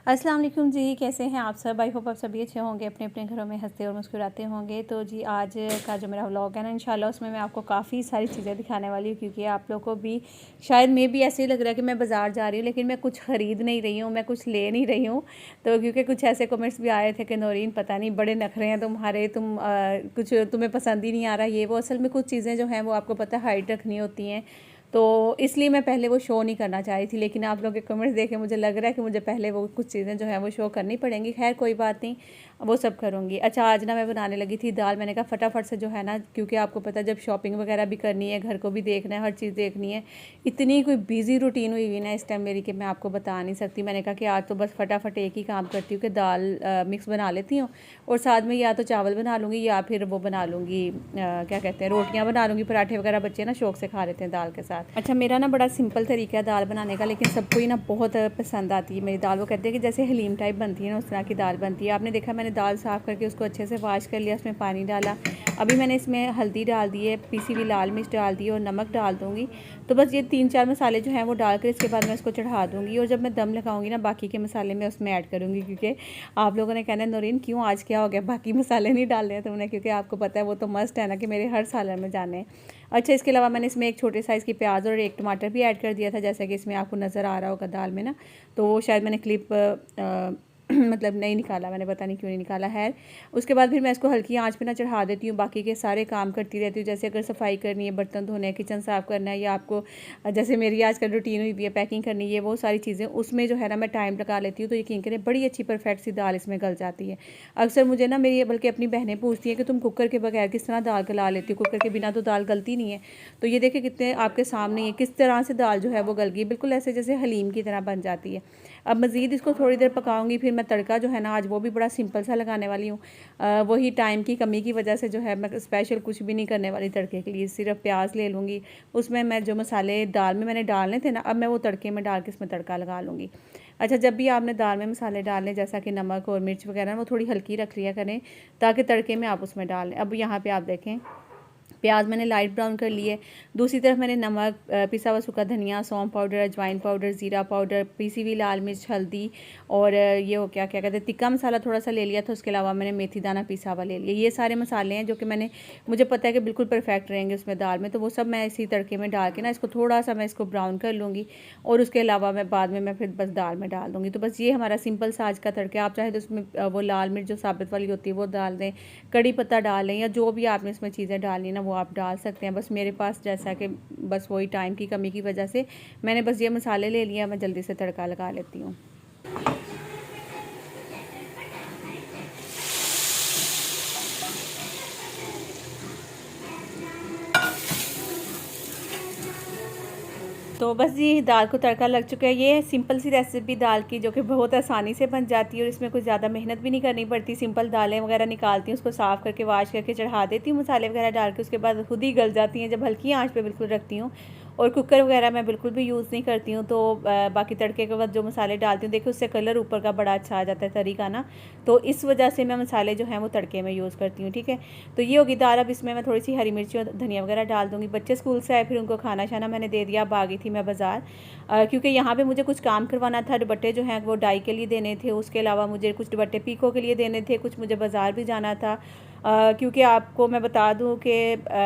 अस्सलाम वालेकुम जी, कैसे हैं आप सब। आई होप आप सभी अच्छे होंगे, अपने अपने घरों में हंसते और मुस्कुराते होंगे। तो जी आज का जो मेरा व्लॉग है ना, इंशाल्लाह उसमें मैं आपको काफ़ी सारी चीज़ें दिखाने वाली हूँ, क्योंकि आप लोगों को भी शायद मैं भी ऐसे ही लग रहा है कि मैं बाज़ार जा रही हूँ लेकिन मैं कुछ ख़रीद नहीं रही हूँ, मैं कुछ ले नहीं रही हूँ। तो क्योंकि कुछ ऐसे कमेंट्स भी आए थे कि नौरीन पता नहीं बड़े नखरे हैं तुम्हारे, कुछ तुम्हें पसंद ही नहीं आ रहा ये वो। असल में कुछ चीज़ें जो हैं वो आपको पता है हाइड रखनी होती हैं, तो इसलिए मैं पहले वो शो नहीं करना चाह रही थी। लेकिन आप लोगों के कमेंट्स देख के मुझे लग रहा है कि मुझे पहले वो कुछ चीज़ें जो है वो शो करनी पड़ेंगी। खैर कोई बात नहीं, वो सब करूँगी। अच्छा, आज ना मैं बनाने लगी थी दाल। मैंने कहा फटाफट से जो है ना, क्योंकि आपको पता है जब शॉपिंग वगैरह भी करनी है, घर को भी देखना है, हर चीज़ देखनी है, इतनी कोई बिजी रूटीन हुई हुई ना इस टाइम मेरी कि मैं आपको बता नहीं सकती। मैंने कहा कि आज तो बस फटाफट एक ही काम करती हूँ कि दाल मिक्स बना लेती हूँ, और साथ में या तो चावल बना लूँगी या फिर वो बना लूँगी, क्या कहते हैं, रोटियाँ बना लूँगी। पराठे वगैरह बच्चे ना शौक से खा लेते हैं दाल के साथ। अच्छा, मेरा ना बड़ा सिंपल तरीका है दाल बनाने का, लेकिन सबको ही ना बहुत पसंद आती है मेरी दाल। वो कहते हैं कि जैसे हलीम टाइप बनती है ना, उस तरह की दाल बनती है। आपने देखा मैंने दाल साफ़ करके उसको अच्छे से वॉश कर लिया, उसमें पानी डाला। अभी मैंने इसमें हल्दी डाल दी है, पीसी हुई लाल मिर्च डाल दी है और नमक डाल दूँगी। तो बस ये 3-4 मसाले जो हैं वो डाल कर इसके बाद मैं इसको चढ़ा दूँगी, और जब मैं दम लगाऊँगी ना बाकी के मसाले मैं उसमें ऐड करूँगी, क्योंकि आप लोगों ने कहना है नौरीन क्यों आज क्या हो गया, बाकी मसाले नहीं डाल रहे हैं तुमने, क्योंकि आपको पता है वो तो मस्ट है ना कि मेरे हर सालन में जाने हैं। अच्छा, इसके अलावा मैंने इसमें एक छोटे साइज़ की प्याज और एक टमाटर भी ऐड कर दिया था, जैसा कि इसमें आपको नज़र आ रहा होगा दाल में ना। तो वो शायद मैंने क्लिप मतलब नहीं निकाला, मैंने पता नहीं क्यों नहीं निकाला है। उसके बाद फिर मैं इसको हल्की आंच पे ना चढ़ा देती हूँ, बाकी के सारे काम करती रहती हूँ। जैसे अगर सफाई करनी है, बर्तन धोने हैं, किचन साफ़ करना है, या आपको जैसे मेरी आजकल रूटीन हुई हुई है पैकिंग करनी है, वो सारी चीज़ें उसमें जो है ना मैं टाइम लगा लेती हूँ। तो यकीन करें बड़ी अच्छी परफेक्ट सी दाल इसमें गल जाती है। अक्सर मुझे ना मेरी बल्कि अपनी बहनें पूछती हैं कि तुम कुकर के बगैर किस तरह दाल गला लेती हो, कुकर के बिना तो दाल गलती नहीं है। तो ये देखिए कितने आपके सामने है किस तरह से दाल जो है वो गल गई, बिल्कुल ऐसे जैसे हलीम की तरह बन जाती है। अब मज़ीद इसको थोड़ी देर पकाऊंगी, फिर मैं तड़का जो है ना आज वो भी बड़ा सिंपल सा लगाने वाली हूँ। वही टाइम की कमी की वजह से जो है मैं स्पेशल कुछ भी नहीं करने वाली तड़के के लिए। सिर्फ प्याज ले लूँगी, उसमें मैं जो मसाले दाल में मैंने डालने थे ना, अब मैं वो तड़के में डाल के इसमें तड़का लगा लूँगी। अच्छा, जब भी आपने दाल में मसाले डालने, जैसा कि नमक और मिर्च वगैरह, वो थोड़ी हल्की रख लिया करें ताकि तड़के में आप उसमें डालें। अब यहाँ पे आप देखें प्याज मैंने लाइट ब्राउन कर लिए। दूसरी तरफ मैंने नमक, पिसा हुआ सूखा धनिया, सौंफ पाउडर, अजवाइन पाउडर, ज़ीरा पाउडर, पीसी हुई लाल मिर्च, हल्दी, और ये हो क्या क्या कहते हैं तिक्का मसाला थोड़ा सा ले लिया था। उसके अलावा मैंने मेथी दाना पिसा हुआ ले लिया। ये सारे मसाले हैं जो कि मुझे पता है कि बिल्कुल परफेक्ट रहेंगे उसमें दाल में। तो वो सब मैं इसी तड़के में डाल के ना इसको थोड़ा सा मैं इसको ब्राउन कर लूँगी, और उसके अलावा मैं बाद में मैं फिर बस दाल में डाल दूँगी। तो बस ये हमारा सिंपल सा आज का तड़का। आप चाहे तो उसमें वो लाल मिर्च जो साबित वाली होती है वो डाल दें, कड़ी पत्ता डाल लें, या जो भी आपने इसमें चीज़ें डालनी ना वो आप डाल सकते हैं। बस मेरे पास जैसा कि बस वही टाइम की कमी की वजह से मैंने बस ये मसाले ले लिया, मैं जल्दी से तड़का लगा लेती हूँ। तो बस ये दाल को तड़का लग चुका है। ये सिंपल सी रेसिपी दाल की, जो कि बहुत आसानी से बन जाती है और इसमें कुछ ज़्यादा मेहनत भी नहीं करनी पड़ती। सिंपल दालें वगैरह निकालती हूँ, उसको साफ़ करके वाश करके चढ़ा देती हूँ मसाले वगैरह डाल के, उसके बाद खुद ही गल जाती हैं जब हल्की आंच पे बिल्कुल रखती हूँ। और कुकर वगैरह मैं बिल्कुल भी यूज़ नहीं करती हूँ। तो बाकी तड़के के बाद जो मसाले डालती हूँ, देखिए उससे कलर ऊपर का बड़ा अच्छा आ जाता है तरी का ना, तो इस वजह से मैं मसाले जो हैं वो तड़के में यूज़ करती हूँ। ठीक है, तो ये होगी दाल। अब इसमें मैं थोड़ी सी हरी मिर्ची और धनिया वगैरह डाल दूँगी। बच्चे स्कूल से आए, फिर उनको खाना शाना मैंने दे दिया। अब आ गई थी मैं बाज़ार, क्योंकि यहाँ पे मुझे कुछ काम करवाना था। दुपट्टे जो हैं वो डाई के लिए देने थे, उसके अलावा मुझे कुछ दुपट्टे पीको के लिए देने थे, कुछ मुझे बाज़ार भी जाना था। क्योंकि आपको मैं बता दूं कि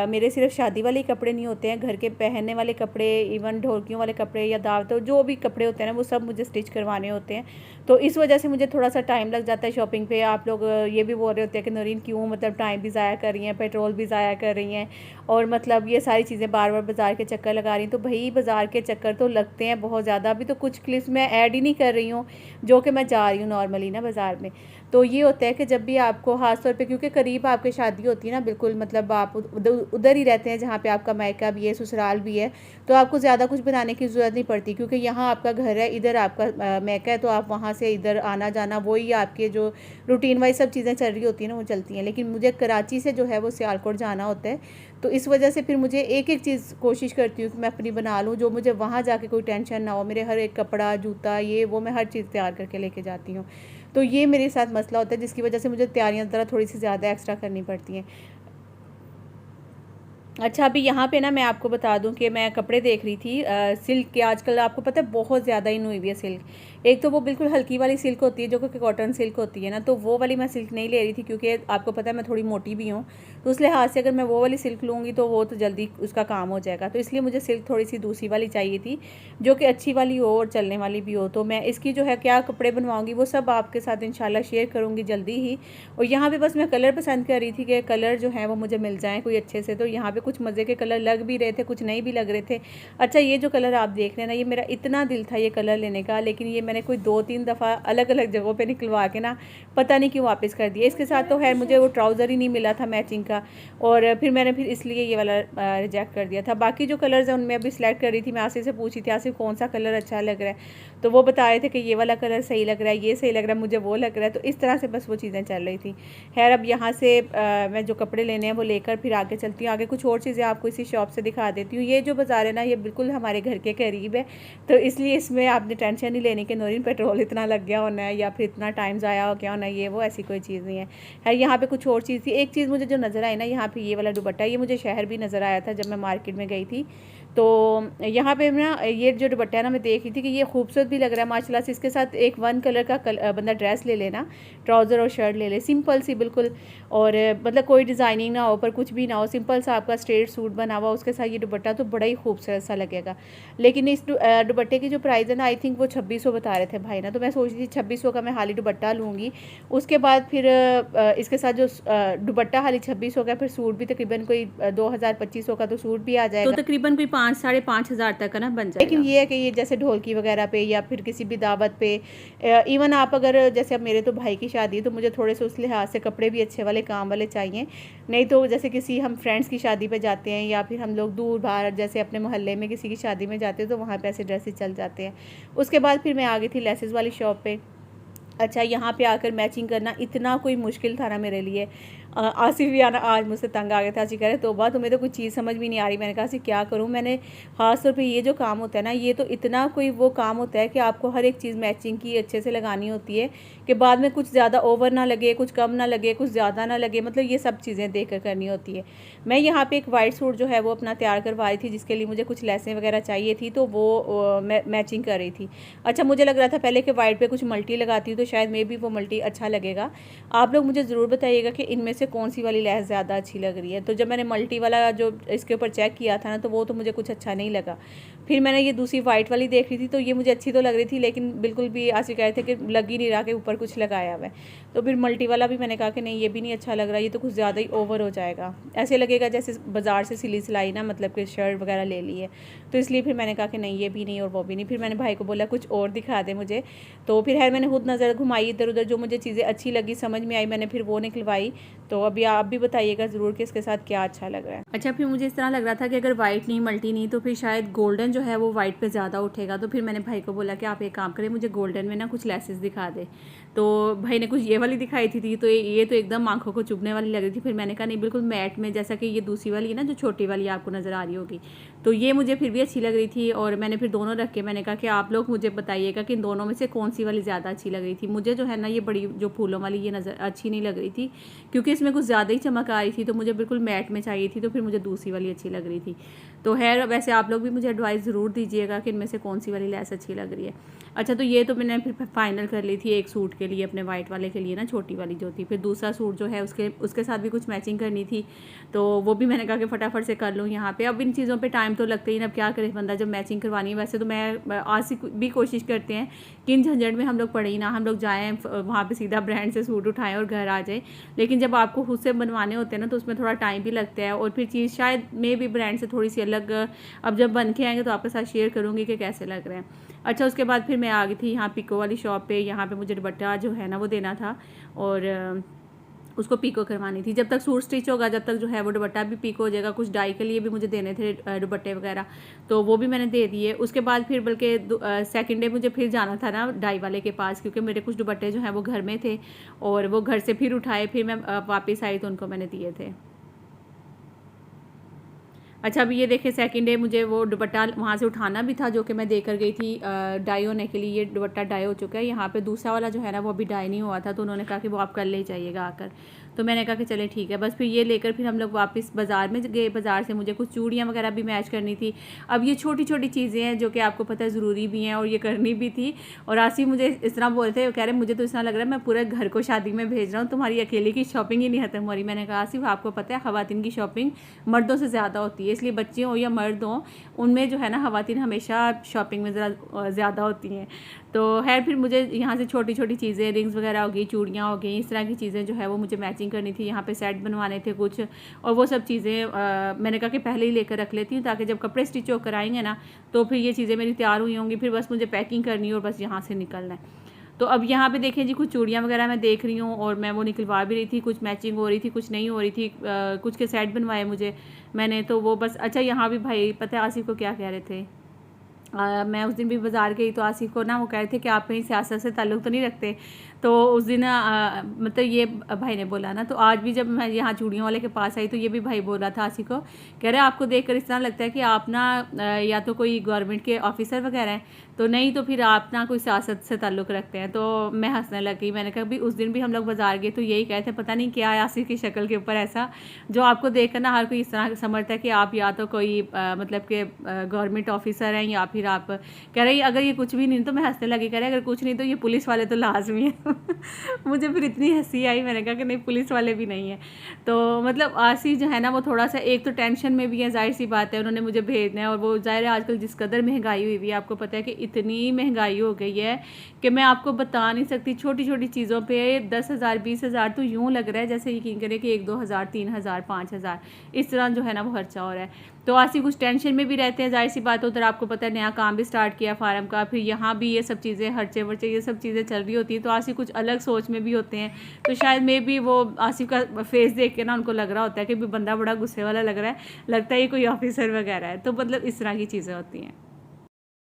मेरे सिर्फ शादी वाले कपड़े नहीं होते हैं, घर के पहनने वाले कपड़े, इवन ढोलकियों वाले कपड़े या दावतों जो भी कपड़े होते हैं ना, वो सब मुझे स्टिच करवाने होते हैं। तो इस वजह से मुझे थोड़ा सा टाइम लग जाता है शॉपिंग पे। आप लोग ये भी बोल रहे होते हैं कि नौरीन क्यों मतलब टाइम भी ज़ाया कर रही हैं, पेट्रोल भी ज़ाया कर रही हैं, और मतलब ये सारी चीज़ें बार बार बाज़ार के चक्कर लगा रही हैं। तो भाई बाज़ार के चक्कर तो लगते हैं बहुत ज़्यादा। अभी तो कुछ क्लिप्स मैं ऐड ही नहीं कर रही हूँ, जो कि मैं जा रही हूँ नॉर्मली ना बाज़ार में। तो ये होता है कि जब भी आपको ख़ास तौर पे, क्योंकि करीब आपके शादी होती है ना, बिल्कुल मतलब आप उधर उधर ही रहते हैं जहाँ पे आपका मायका भी है, ससुराल भी है, तो आपको ज़्यादा कुछ बनाने की ज़रूरत नहीं पड़ती, क्योंकि यहाँ आपका घर है, इधर आपका मायका है, तो आप वहाँ से इधर आना जाना वही आपके जो रूटीन वाइज सब चीज़ें चल रही होती हैं ना वो चलती हैं। लेकिन मुझे कराची से जो है वो सियालकोट जाना होता है, तो इस वजह से फिर मुझे एक एक चीज़ कोशिश करती हूँ कि मैं अपनी बना लूँ, जो मुझे वहाँ जाके कोई टेंशन ना हो। मेरे हर एक कपड़ा, जूता, ये वो मैं हर चीज़ तैयार करके लेके जाती हूँ। तो ये मेरे साथ मसला होता है, जिसकी वजह से मुझे तैयारियाँ ज़रा थोड़ी सी ज़्यादा एक्स्ट्रा करनी पड़ती हैं। अच्छा, अभी यहाँ पे ना मैं आपको बता दूँ कि मैं कपड़े देख रही थी सिल्क के। आजकल आपको पता है बहुत ज़्यादा इन हुई हुई है सिल्क। एक तो वो बिल्कुल हल्की वाली सिल्क होती है जो कि कॉटन सिल्क होती है ना, तो वो वाली मैं सिल्क नहीं ले रही थी क्योंकि आपको पता है मैं थोड़ी मोटी भी हूँ। तो उस लिहाज से अगर मैं वो वाली सिल्क लूँगी तो वो तो जल्दी उसका काम हो जाएगा। तो इसलिए मुझे सिल्क थोड़ी सी दूसरी वाली चाहिए थी जो कि अच्छी वाली हो और चलने वाली भी हो। तो मैं इसकी जो है क्या कपड़े बनवाऊँगी वो सब आपके साथ इंशाल्लाह शेयर करूँगी जल्दी ही। और यहाँ पे बस मैं कलर पसंद कर रही थी कि कलर जो है वो मुझे मिल जाएँ कोई अच्छे से। तो यहाँ पे कुछ मज़े के कलर लग भी रहे थे, कुछ नहीं भी लग रहे थे। अच्छा, ये जो कलर आप देख रहे हैं ना, ये मेरा इतना दिल था ये कलर लेने का, लेकिन ये मैंने कोई 2-3 दफ़ा अलग अलग जगहों पे निकलवा के ना पता नहीं क्यों वापस कर दिया। इसके साथ तो खैर मुझे वो ट्राउज़र ही नहीं मिला था मैचिंग का, और फिर इसलिए ये वाला रिजेक्ट कर दिया था। बाकी जो कलर्स हैं उनमें अभी सिलेक्ट कर रही थी। मैं आसिफ से पूछी थी आसिफ कौन सा कलर अच्छा लग रहा है, तो वो बता रहे थे कि ये वाला कलर सही लग रहा है, ये सही लग रहा है, मुझे वो लग रहा है। तो इस तरह से बस वो चीज़ें चल रही थी। खैर अब यहाँ से मैं जो कपड़े लेने हैं वो लेकर फिर आगे चलती हूँ। आगे कुछ और चीज़ें आपको इसी शॉप से दिखा देती हूँ। ये जो बाज़ार है ना, ये बिल्कुल हमारे घर के करीब है, तो इसलिए इसमें आपने टेंशन नहीं लेनी कि नौरीन पेट्रोल इतना लग गया होना है या फिर इतना टाइम ज़ाया हो गया होना है, ये वो ऐसी कोई चीज़ नहीं है। यहाँ पे कुछ और चीज़ थी। एक चीज़ मुझे जो नज़र आई ना, यहाँ पे ये वाला दुपट्टा, ये मुझे शहर भी नज़र आया था जब मैं मार्केट में गई थी। तो यहाँ पे ना ये जो दुपट्टा है ना, मैं देख रही थी कि ये खूबसूरत भी लग रहा है माशाल्लाह से। इसके साथ एक वन कलर का बंदा ड्रेस ले लेना, ट्राउज़र और शर्ट ले ले, सिंपल सी बिल्कुल, और मतलब कोई डिज़ाइनिंग ना हो पर कुछ भी ना हो, सिंपल सा आपका स्ट्रेट सूट बना हुआ, उसके साथ ये दुपट्टा तो बड़ा ही खूबसूरत सा लगेगा। लेकिन इस दुपट्टे की जो प्राइस है ना, आई थिंक वो 2600 बता रहे थे भाई ना, तो मैं सोच रही थी 2600 का मैं हाली दुपट्टा लूँगी। उसके बाद फिर इसके साथ जो दुपट्टा हाली 2600 का, फिर सूट भी तकरीबन कोई 2000-2500 का तो सूट भी आ जाएगा, तो तकरीबन कोई 5-5.5 हज़ार तक का ना बन जाएगा। लेकिन ये है कि ये जैसे ढोलकी वगैरह पे या फिर किसी भी दावत पे, इवन आप अगर जैसे अब मेरे तो भाई की शादी है तो मुझे थोड़े से उस लिहाज से कपड़े भी अच्छे वाले काम वाले चाहिए। नहीं तो जैसे किसी हम फ्रेंड्स की शादी पे जाते हैं या फिर हम लोग दूर बाहर जैसे अपने मोहल्ले में किसी की शादी में जाते हैं तो वहाँ पे ऐसे ड्रेसेस चल जाते हैं। उसके बाद फिर मैं आ गई थी लेसेस वाली शॉप पे। अच्छा, यहाँ पे आकर मैचिंग करना इतना कोई मुश्किल था ना मेरे लिए। आसिफ भी आना आज मुझसे तंग आ गया था। आसिफ कह रहे तौबा तुम्हें तो कुछ चीज़ समझ भी नहीं आ रही। मैंने कहा आसिफ क्या करूँ, मैंने ख़ास तौर पे ये जो काम होता है ना, ये तो इतना कोई वो काम होता है कि आपको हर एक चीज़ मैचिंग की अच्छे से लगानी होती है कि बाद में कुछ ज़्यादा ओवर ना लगे, कुछ कम ना लगे, कुछ ज़्यादा ना लगे, मतलब ये सब चीज़ें देख कर करनी होती है। मैं यहाँ पर एक वाइट सूट जो है वो अपना तैयार करवा रही थी, जिसके लिए मुझे कुछ लेसें वगैरह चाहिए थी, तो वो मैचिंग कर रही थी। अच्छा, मुझे लग रहा था पहले कि वाइट पे कुछ मल्टी लगाती हूँ तो शायद मे भी वो मल्टी अच्छा लगेगा। आप लोग मुझे ज़रूर बताइएगा कि इनमें से कौन सी वाली लेस ज़्यादा अच्छी लग रही है। तो जब मैंने मल्टी वाला जो इसके ऊपर चेक किया था ना, तो वो तो मुझे कुछ अच्छा नहीं लगा। फिर मैंने ये दूसरी वाइट वाली देख रही थी, तो ये मुझे अच्छी तो लग रही थी, लेकिन बिल्कुल भी आसिफ कह रहे थे कि लग ही नहीं रहा कि ऊपर कुछ लगाया हुआ है। तो फिर मल्टी वाला भी मैंने कहा कि नहीं, ये भी नहीं अच्छा लग रहा, ये तो कुछ ज़्यादा ही ओवर हो जाएगा, ऐसे लगेगा जैसे बाज़ार से सिली सिलाई ना, मतलब कि शर्ट वगैरह ले ली है। तो इसलिए फिर मैंने कहा कि नहीं, ये भी नहीं और वो भी नहीं। फिर मैंने भाई को बोला कुछ और दिखा दे मुझे। तो फिर है मैंने खुद नज़र घुमाई इधर उधर, जो मुझे चीज़ें अच्छी लगी समझ में आई मैंने फिर वो निकलवाई। तो अभी आप भी बताइएगा ज़रूर कि इसके साथ क्या अच्छा लग रहा है। अच्छा, फिर मुझे इस तरह लग रहा था कि अगर वाइट नहीं मल्टी नहीं तो फिर शायद गोल्डन जो है वो वाइट पे ज़्यादा उठेगा। तो फिर मैंने भाई को बोला कि आप एक काम करें, मुझे गोल्डन में ना कुछ लेसेस दिखा दे। तो भाई ने कुछ ये वाली दिखाई थी, तो ये तो एकदम आंखों को चुभने वाली लग रही थी। फिर मैंने कहा नहीं, बिल्कुल मैट में, जैसा कि ये दूसरी वाली है ना जो छोटी वाली आपको नज़र आ रही होगी, तो ये मुझे फिर भी अच्छी लग रही थी। और मैंने फिर दोनों रख के मैंने कहा कि आप लोग मुझे बताइएगा कि इन दोनों में से कौन सी वाली ज़्यादा अच्छी लग रही थी। मुझे जो है ना ये बड़ी जो फूलों वाली ये नज़र अच्छी नहीं लग रही थी, क्योंकि इसमें कुछ ज़्यादा ही चमक आ रही थी, तो मुझे बिल्कुल मैट में चाहिए थी। तो फिर मुझे दूसरी वाली अच्छी लग रही थी। तो है, वैसे आप लोग भी मुझे एडवाइस ज़रूर दीजिएगा कि इनमें से कौन सी वाली लेस अच्छी लग रही है। अच्छा, तो ये तो मैंने फिर फाइनल कर ली थी एक सूट के लिए, अपने वाइट वाले के लिए ना, छोटी वाली जो थी। फिर दूसरा सूट जो है उसके साथ भी कुछ मैचिंग करनी थी, तो वो भी मैंने कहा कि फटाफट से कर लूँ यहाँ पे। अब इन चीज़ों पे टाइम तो लगता ही ना, अब क्या करे बंदा जब मैचिंग करवानी है। वैसे तो मैं आज से भी कोशिश करते हैं कि इन झंझट में हम लोग पड़े ही ना, हम लोग जाएँ वहाँ पर सीधा ब्रांड से सूट उठाएँ और घर आ जाए। लेकिन जब आपको खुद से बनवाने होते हैं ना, तो उसमें थोड़ा टाइम भी लगता है, और फिर चीज़ शायद मे भी ब्रांड से थोड़ी सी अलग, अब जब बन के आएंगे तो आपके साथ शेयर करूँगी कि कैसे लग रहे हैं। अच्छा, उसके बाद फिर मैं आ गई थी यहाँ पिको वाली शॉप पे। यहाँ पे मुझे दुपट्टा जो है ना वो देना था, और उसको पीको करवानी थी। जब तक सूट स्टिच होगा जब तक जो है वो दुपट्टा भी पीको हो जाएगा। कुछ डाई के लिए भी मुझे देने थे दुपट्टे वगैरह, तो वो भी मैंने दे दिए। उसके बाद फिर बल्कि सेकंड डे मुझे फिर जाना था ना डाई वाले के पास, क्योंकि मेरे कुछ दुपट्टे जो हैं वो घर में थे, और वो घर से फिर उठाए, फिर मैं वापस आई तो उनको मैंने दिए थे। अच्छा, अभी ये देखिए सेकंड डे मुझे वो दुपट्टा वहाँ से उठाना भी था, जो कि मैं देकर गई थी डाई होने के लिए। ये दुपट्टा डाई हो चुका है। यहाँ पे दूसरा वाला जो है ना वो अभी डाई नहीं हुआ था, तो उन्होंने कहा कि वो आप कर ले जाइएगा आकर। तो मैंने कहा कि चले ठीक है। बस फिर ये लेकर फिर हम लोग वापस बाज़ार में गए। बाज़ार से मुझे कुछ चूड़ियाँ वगैरह भी मैच करनी थी। अब ये छोटी छोटी चीज़ें हैं जो कि आपको पता है ज़रूरी भी हैं और ये करनी भी थी। और आसिफ मुझे इस तरह बोल रहे थे, कह रहे मुझे तो इस तरह लग रहा है मैं पूरे घर को शादी में भेज रहा हूँ, तुम्हारी अकेले की शॉपिंग ही नहीं खत्म हो रही। मैंने कहा आसिफ आपको पता है ख़वातीन की शॉपिंग मर्दों से ज़्यादा होती है, इसलिए बच्चे हों या मर्द हों उनमें जो है ना ख़वातीन हमेशा शॉपिंग में ज़रा ज़्यादा होती हैं। तो खैर फिर मुझे यहाँ से छोटी छोटी चीज़ें, रिंग्स वगैरह हो गई, चूड़ियाँ हो गई, इस तरह की चीज़ें जो है वो मुझे मैचिंग करनी थी। यहाँ पे सेट बनवाने थे कुछ, और वो सब चीज़ें मैंने कहा कि पहले ही लेकर रख लेती हूँ ताकि जब कपड़े स्टिच होकर आएंगे ना तो फिर ये चीज़ें मेरी तैयार हुई होंगी, फिर बस मुझे पैकिंग करनी है और बस यहाँ से निकलना है। तो अब यहाँ पे देखें जी कुछ चूड़ियाँ वगैरह मैं देख रही हूँ और मैं वो निकलवा भी रही थी, कुछ मैचिंग हो रही थी कुछ नहीं हो रही थी। कुछ के सेट बनवाए मुझे मैंने, तो वो बस अच्छा यहाँ भी भाई पता है आसिफ को क्या कह रहे थे। मैं उस दिन भी बाज़ार गई तो आसिफ को ना वो कह रहे थे कि आप कहीं सियासत से ताल्लुक़ तो नहीं रखते। तो उस दिन मतलब ये भाई ने बोला ना, तो आज भी जब मैं यहाँ चूड़ियों वाले के पास आई तो ये भी भाई बोला था आसिफ को, कह रहे आपको देखकर इस तरह लगता है कि आप ना या तो कोई गवर्नमेंट के ऑफिसर वगैरह हैं, तो नहीं तो फिर आप ना कोई सियासत से ताल्लुक़ रखते हैं। तो मैं हंसने लगी। मैंने कहा भी उस दिन भी हम लोग बाज़ार गए तो यही कहते पता नहीं क्या है आसिफ की शक्ल के ऊपर ऐसा, जो आपको देख कर ना हर कोई इस तरह समझता है कि आप या तो कोई मतलब कि गवर्नमेंट ऑफिसर हैं या फिर आप, कह रहे अगर ये कुछ भी नहीं तो मैं हंसने लगी, कह रहे अगर कुछ नहीं तो ये पुलिस वाले तो लाजमी है। मुझे फिर इतनी हंसी आई, मैंने कहा कि नहीं पुलिस वाले भी नहीं है। तो मतलब आसिफ जो है ना वो थोड़ा सा एक तो टेंशन में भी है, जाहिर सी बात है उन्होंने मुझे भेजना है, और वो जाहिर है आजकल जिस कदर महंगाई हुई हुई है, आपको पता है कि इतनी महंगाई हो गई है कि मैं आपको बता नहीं सकती। छोटी छोटी चीज़ों पे 10,000 20,000 तो यूँ लग रहा है जैसे यकीन करें कि 1-2 हज़ार 3 हज़ार 5 हज़ार इस तरह जो है ना वो खर्चा हो रहा है। तो आसिफ कुछ टेंशन में भी रहते हैं, जाहिर सी बात है। उधर आपको पता है नया काम भी स्टार्ट किया फार्म का, फिर यहाँ भी ये सब चीज़ें खर्चे वर्चे ये सब चीज़ें चल रही होती हैं, तो आसिफ कुछ अलग सोच में भी होते हैं। तो शायद मे भी वो आसिफ का फेस देख के ना उनको लग रहा होता है कि भी बंदा बड़ा गुस्से वाला लग रहा है, लगता है ये कोई ऑफिसर वगैरह है। तो मतलब इस तरह की चीज़ें होती हैं।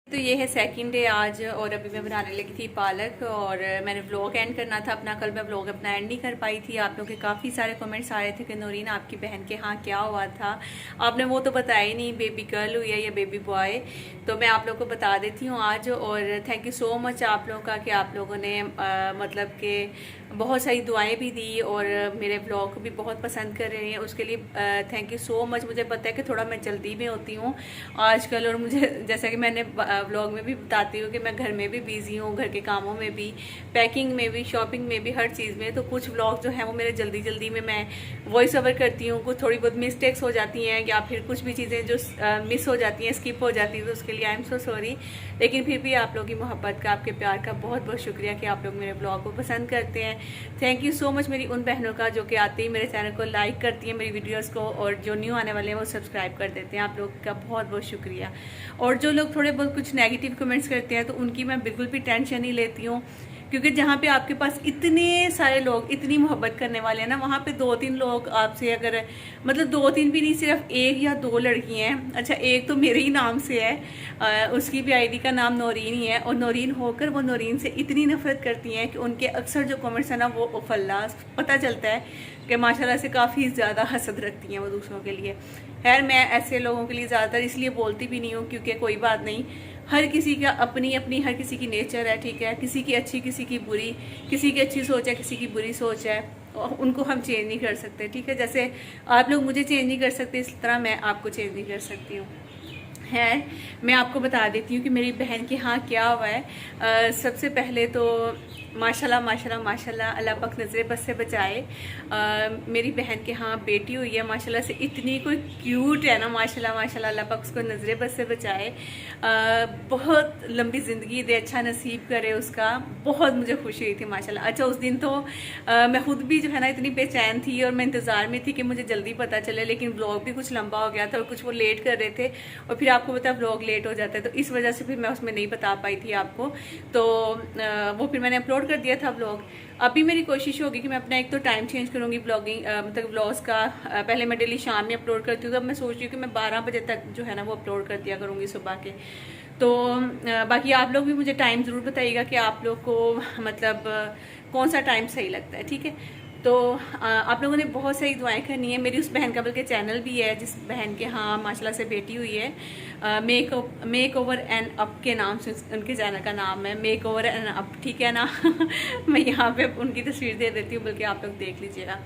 तो ये है सेकंड डे आज, और अभी मैं बनाने लगी थी पालक, और मैंने व्लॉग एंड करना था अपना। कल मैं व्लॉग अपना एंड नहीं कर पाई थी। आप लोगों के काफ़ी सारे कमेंट्स आ रहे थे कि नूरीन आपकी बहन के यहाँ क्या हुआ था, आपने वो तो बताया ही नहीं, बेबी गर्ल हुई है या बेबी बॉय। तो मैं आप लोगों को बता देती हूँ आज, और थैंक यू सो मच आप लोगों का कि आप लोगों ने मतलब कि बहुत सारी दुआएं भी दी और मेरे व्लॉग को भी बहुत पसंद कर रहे हैं, उसके लिए थैंक यू सो मच। मुझे पता है कि थोड़ा मैं जल्दी में होती हूँ आजकल, और मुझे जैसा कि मैंने व्लॉग में भी बताती हूँ कि मैं घर में भी बिज़ी हूँ, घर के कामों में भी, पैकिंग में भी, शॉपिंग में भी, हर चीज़ में। तो कुछ व्लॉग जो है वो मेरे जल्दी में मैं वॉइस ओवर करती हूँ, कुछ थोड़ी बहुत मिस्टेक्स हो जाती हैं या फिर कुछ भी चीज़ें जो मिस हो जाती हैं, स्किप हो जाती हैं, तो उसके लिए आई एम सो सॉरी। लेकिन फिर भी आप लोगों की मोहब्बत का, आपके प्यार का बहुत बहुत शुक्रिया कि आप लोग मेरे ब्लॉग को पसंद करते हैं। थैंक यू सो मच मेरी उन बहनों का जो कि आते ही मेरे चैनल को लाइक करती हैं, मेरी वीडियोस को, और जो न्यू आने वाले हैं वो सब्सक्राइब कर देते हैं। आप लोग का बहुत बहुत शुक्रिया। और जो लोग थोड़े बहुत कुछ नेगेटिव कमेंट्स करते हैं तो उनकी मैं बिल्कुल भी टेंशन नहीं लेती हूँ, क्योंकि जहाँ पे आपके पास इतने सारे लोग इतनी मोहब्बत करने वाले हैं ना, वहाँ पे 2-3 लोग आपसे अगर मतलब 2-3 भी नहीं, सिर्फ 1 या 2 लड़की हैं। अच्छा एक तो मेरे ही नाम से है, उसकी भी आईडी का नाम नौरीन ही है, और नौरीन होकर वो नौरीन से इतनी नफरत करती हैं कि उनके अक्सर जो कमेंट्स हैं ना वो उफल्ला, पता चलता है कि माशाल्लाह से काफ़ी ज़्यादा हसद रखती हैं वो दूसरों के लिए। खैर मैं ऐसे लोगों के लिए ज़्यादातर इसलिए बोलती भी नहीं हूँ, क्योंकि कोई बात नहीं, हर किसी का अपनी अपनी हर किसी की नेचर है, ठीक है, किसी की अच्छी किसी की बुरी, किसी की अच्छी सोच है किसी की बुरी सोच है, उनको हम चेंज नहीं कर सकते, ठीक है। जैसे आप लोग मुझे चेंज नहीं कर सकते, इस तरह मैं आपको चेंज नहीं कर सकती हूँ। है मैं आपको बता देती हूँ कि मेरी बहन के यहाँ क्या हुआ है। सबसे पहले तो माशाल्लाह माशाल्लाह माशाल्लाह, अल्लाह पाक नज़र बस से बचाए। मेरी बहन के यहाँ बेटी हुई है माशाल्लाह से, इतनी कोई क्यूट है ना माशाल्लाह माशाल्लाह, अल्लाह पाक उसको नज़र बस से बचाए, बहुत लंबी ज़िंदगी दे, अच्छा नसीब करे उसका। बहुत मुझे खुशी हुई थी माशाल्लाह। अच्छा उस दिन तो मैं खुद भी जो है ना इतनी बेचैन थी और मैं इंतज़ार में थी कि मुझे जल्दी पता चले, लेकिन ब्लॉग भी कुछ लंबा हो गया था और कुछ वो लेट कर रहे थे, और फिर आपको पता है ब्लॉग लेट हो जाता है, तो इस वजह से फिर मैं उसमें नहीं बता पाई थी आपको। तो वो फिर मैंने अपलोड कर दिया था ब्लॉग। अभी मेरी कोशिश होगी कि मैं अपना एक तो टाइम चेंज करूँगी ब्लॉगिंग मतलब ब्लॉग्स का। पहले मैं डेली शाम में अपलोड करती हूँ, तो अब मैं सोच रही हूँ कि मैं 12 बजे तक जो है ना वो अपलोड कर दिया करूँगी सुबह के। तो बाकी आप लोग भी मुझे टाइम ज़रूर बताइएगा कि आप लोग को मतलब कौन सा टाइम सही लगता है, ठीक है। तो आप लोगों ने बहुत सारी दुआएं करनी है। मेरी उस बहन का बल्कि चैनल भी है, जिस बहन के हाँ माशाल्लाह से बेटी हुई है, मेक ओवर एंड अप के नाम से उनके चैनल का नाम है, मेक ओवर एंड अप, ठीक है ना। मैं यहाँ पे उनकी तस्वीर दे देती हूँ, बल्कि आप लोग देख लीजिएगा।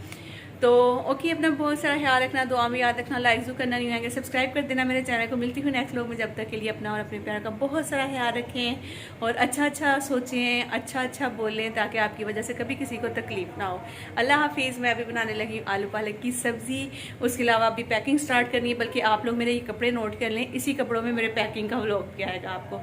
तो ओके, अपना बहुत सारा ख्याल रखना, दुआ में याद रखना, लाइक जो करना नहीं आएगा, सब्सक्राइब कर देना मेरे चैनल को। मिलती हूँ नेक्स्ट व्लॉग में, जब तक के लिए अपना और अपने प्यार का बहुत सारा ख्याल रखें और अच्छा अच्छा सोचें, अच्छा अच्छा बोलें, ताकि आपकी वजह से कभी किसी को तकलीफ ना हो। अल्लाह हाफिज़। मैं अभी बनाने लगी आलू पालक की सब्ज़ी, उसके अलावा अभी पैकिंग स्टार्ट करनी है। बल्कि आप लोग मेरे ये कपड़े नोट कर लें, इसी कपड़ों में मेरे पैकिंग का व्लॉग भी आएगा आपको।